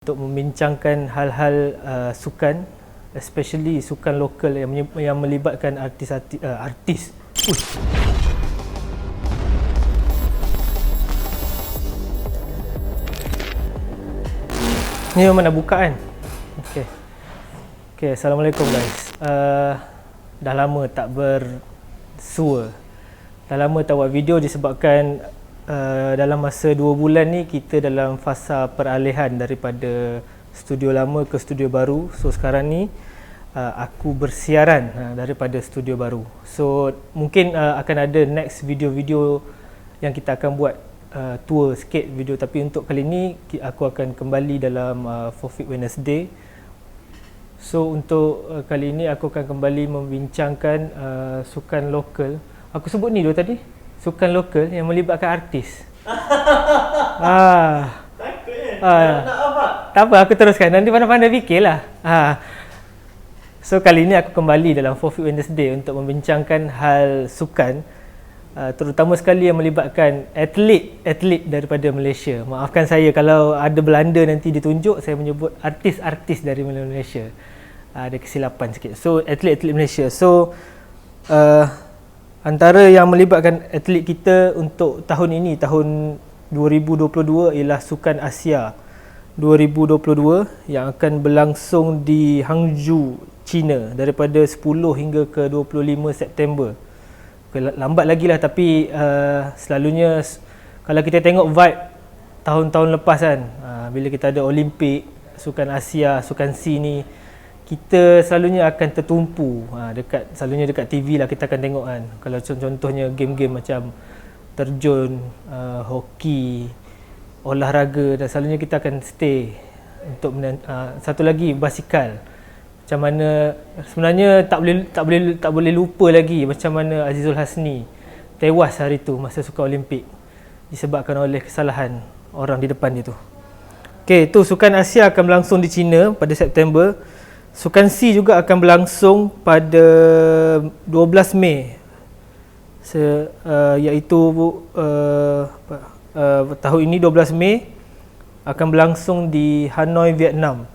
untuk membincangkan hal-hal sukan, especially sukan lokal yang melibatkan artis. Ni memang nak buka kan? Okay, Assalamualaikum guys. Dah lama tak bersua. Dah lama tak buat video disebabkan dalam masa 2 bulan ni kita dalam fasa peralihan daripada studio lama ke studio baru. So sekarang ni aku bersiaran daripada studio baru. So mungkin akan ada next video-video yang kita akan buat tour sikit video, tapi untuk kali ni aku akan kembali dalam Forfeit Wednesday. So untuk kali ini aku akan kembali membincangkan sukan lokal. Aku sebut ni dulu tadi, sukan lokal yang melibatkan artis. Takut kan? Nak apa? Tak apa, aku teruskan. Nanti pandai-pandai fikirlah. So kali ini aku kembali dalam Forfeit Wednesday untuk membincangkan hal sukan, terutama sekali yang melibatkan atlet daripada Malaysia. Maafkan saya kalau ada Belanda nanti ditunjuk, saya menyebut artis-artis dari Malaysia. Ada kesilapan sikit. So atlet Malaysia. So antara yang melibatkan atlet kita untuk tahun ini, tahun 2022, ialah Sukan Asia 2022 yang akan berlangsung di Hangzhou, China daripada 10 hingga ke 25 September. Lambat lagi lah, tapi selalunya kalau kita tengok vibe tahun-tahun lepas kan, bila kita ada Olimpik, Sukan Asia, Sukan C ni, kita selalunya akan tertumpu selalunya dekat TV lah kita akan tengok kan. Kalau contohnya game-game macam terjun, hoki, olahraga, dan selalunya kita akan stay untuk satu lagi basikal. Macam mana sebenarnya tak boleh lupa lagi macam mana Azizul Hasni tewas hari tu masa Sukan Olimpik disebabkan oleh kesalahan orang di depan dia tu. Okey, tu Sukan Asia akan berlangsung di China pada September. Sukan C juga akan berlangsung pada 12 Mei iaitu tahun ini 12 Mei akan berlangsung di Hanoi, Vietnam.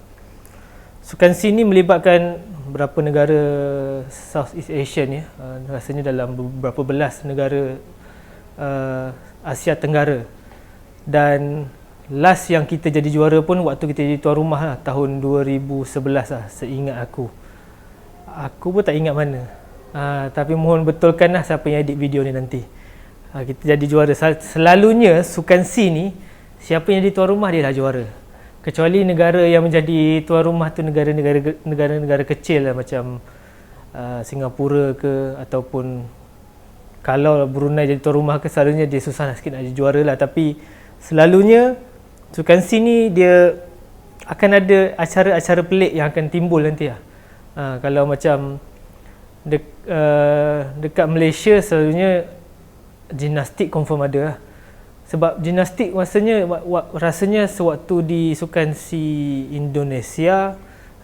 Sukan C ni melibatkan berapa negara Southeast Asian ya. Rasanya dalam beberapa belas negara Asia Tenggara. Dan last yang kita jadi juara pun waktu kita jadi tuan rumah lah, tahun 2011 lah, seingat aku. Aku pun tak ingat mana. Tapi mohon betulkanlah siapa yang edit video ni nanti. Kita jadi juara. Selalunya Sukan C ni, siapa yang jadi tuan rumah dia lah juara. Kecuali negara yang menjadi tuan rumah tu negara kecil lah, macam Singapura ke, ataupun kalau Brunei jadi tuan rumah ke, selalunya dia susah lah sikit nak jadi juara lah. Tapi selalunya Sukan C ni dia akan ada acara-acara pelik yang akan timbul nanti lah. Kalau macam dekat Malaysia selalunya gimnastik confirm ada lah. Sebab gimnastik rasanya sewaktu di Sukan C Indonesia,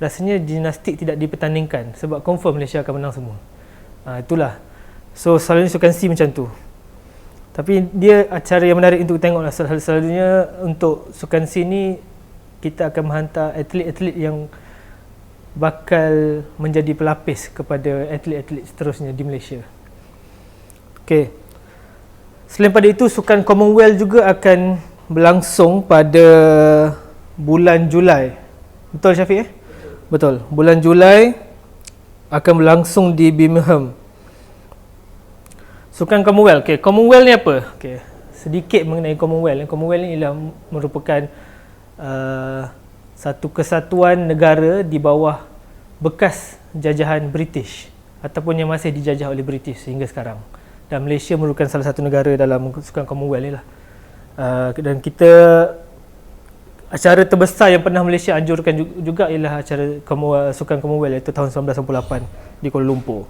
rasanya gimnastik tidak dipertandingkan sebab confirm Malaysia akan menang semua. Itulah. So selalunya Sukan C macam tu. Tapi dia acara yang menarik untuk tengok lah. Selalunya untuk Sukan C ni kita akan menghantar atlet-atlet yang bakal menjadi pelapis kepada atlet-atlet seterusnya di Malaysia. Okey. Selain pada itu, Sukan Commonwealth juga akan berlangsung pada bulan Julai. Betul Syafiq? Betul. Bulan Julai akan berlangsung di Birmingham. Sukan Commonwealth. Okay, Commonwealth ni apa? Okay, sedikit mengenai Commonwealth. Commonwealth ni ialah merupakan satu kesatuan negara di bawah bekas jajahan British ataupun yang masih dijajah oleh British sehingga sekarang. Dan Malaysia merupakan salah satu negara dalam Sukan Commonwealth ni lah. Dan kita, acara terbesar yang pernah Malaysia anjurkan juga ialah acara Sukan Commonwealth, iaitu tahun 1998 di Kuala Lumpur.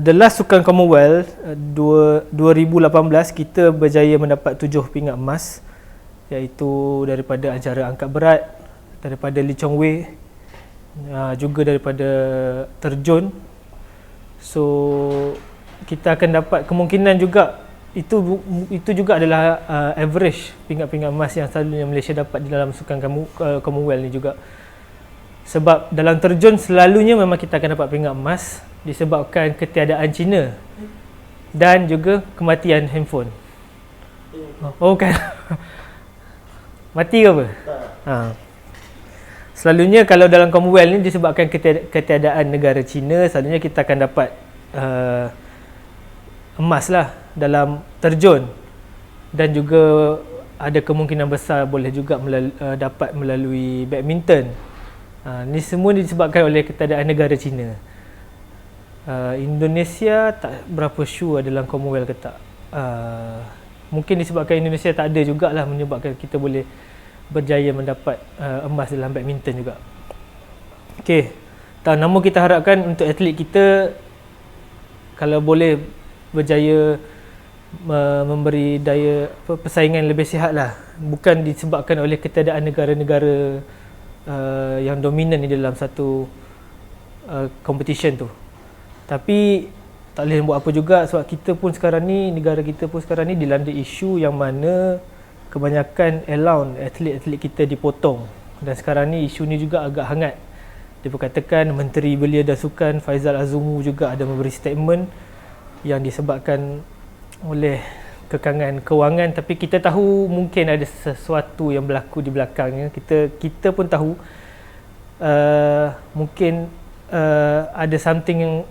The last Sukan Commonwealth 2018 kita berjaya mendapat 7 pingat emas, iaitu daripada acara angkat berat, daripada Lee Chong Wei, juga daripada terjun. So kita akan dapat kemungkinan juga itu juga adalah average pingat-pingat emas yang selalunya Malaysia dapat di dalam sukan Commonwealth ni juga. Sebab dalam terjun selalunya memang kita akan dapat pingat emas disebabkan ketiadaan Cina dan juga kematian handphone. Oh kan. Mati ke apa? Selalunya kalau dalam Commonwealth ni disebabkan ketiadaan negara Cina, selalunya kita akan dapat emas lah dalam terjun, dan juga ada kemungkinan besar boleh juga dapat melalui badminton. Ni semua disebabkan oleh ketiadaan negara Cina. Indonesia tak berapa sure dalam Commonwealth ke tak. Mungkin disebabkan Indonesia tak ada jugalah menyebabkan kita boleh berjaya mendapat emas dalam badminton juga. Okey, namun kita harapkan untuk atlet kita kalau boleh berjaya memberi daya persaingan lebih sihat lah, bukan disebabkan oleh ketiadaan negara-negara yang dominan di dalam satu competition tu. Tapi tak boleh buat apa juga sebab kita pun sekarang ni, negara kita pun sekarang ni dilanda isu yang mana kebanyakan allowance atlet-atlet kita dipotong, dan sekarang ni isu ni juga agak hangat. Diperkatakan Menteri Belia dan Sukan Faizal Azumu juga ada memberi statement yang disebabkan oleh kekangan kewangan, tapi kita tahu mungkin ada sesuatu yang berlaku di belakangnya. Kita pun tahu mungkin ada something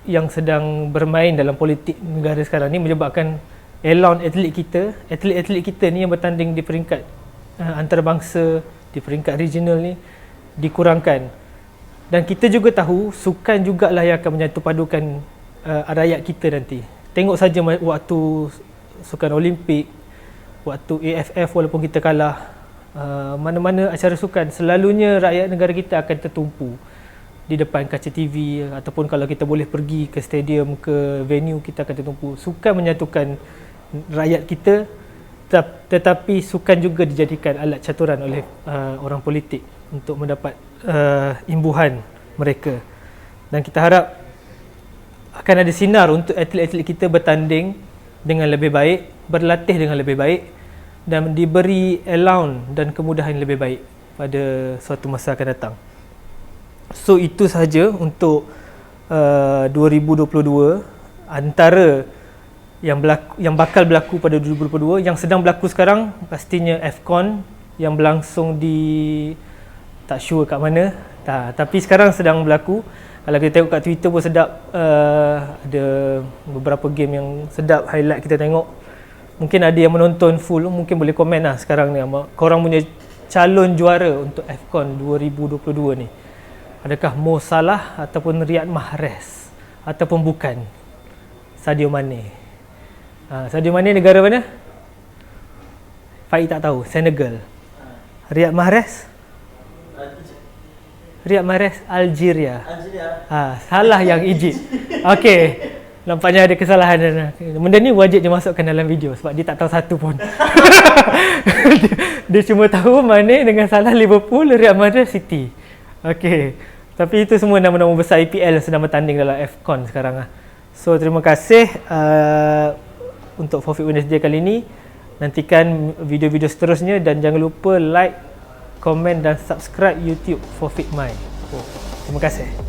yang sedang bermain dalam politik negara sekarang ni menyebabkan allowance atlet kita ni yang bertanding di peringkat antarabangsa, di peringkat regional ni dikurangkan. Dan kita juga tahu sukan jugalah yang akan menyatu padukan rakyat kita nanti. Tengok saja waktu sukan Olimpik, waktu AFF walaupun kita kalah, mana-mana acara sukan selalunya rakyat negara kita akan tertumpu di depan kaca TV, ataupun kalau kita boleh pergi ke stadium, ke venue, kita akan tertumpu. Sukan menyatukan rakyat kita, tetapi sukan juga dijadikan alat caturan oleh orang politik untuk mendapat imbuhan mereka. Dan kita harap akan ada sinar untuk atlet-atlet kita bertanding dengan lebih baik, berlatih dengan lebih baik, dan diberi allowance dan kemudahan yang lebih baik pada suatu masa akan datang. So itu sahaja untuk 2022. Antara yang bakal berlaku pada 2022, yang sedang berlaku sekarang pastinya AFCON yang berlangsung di tak sure kat mana, tapi sekarang sedang berlaku. Kalau kita tengok kat Twitter pun sedap, ada beberapa game yang sedap highlight kita tengok. Mungkin ada yang menonton full, mungkin boleh komen lah sekarang ni korang punya calon juara untuk AFCON 2022 ni. Adakah Mo Salah ataupun Riyad Mahrez, ataupun bukan Sadio Mane? Sadio Mane negara mana? Faik tak tahu. Senegal. Riyad Mahrez? Riyad Mahrez Algeria. Salah yang Egypt. Okey. Nampaknya ada kesalahan. Benda ni wajib dia masukkan dalam video sebab dia tak tahu satu pun. dia cuma tahu Mane dengan Salah Liverpool, Riyad Mahrez City. Okey. Tapi itu semua nama-nama besar EPL yang sedang bertanding dalam AFCON sekarang lah. So terima kasih untuk Forfeit Wednesday kali ini. Nantikan video-video seterusnya dan jangan lupa like, komen dan subscribe YouTube Forfeit My. Terima kasih.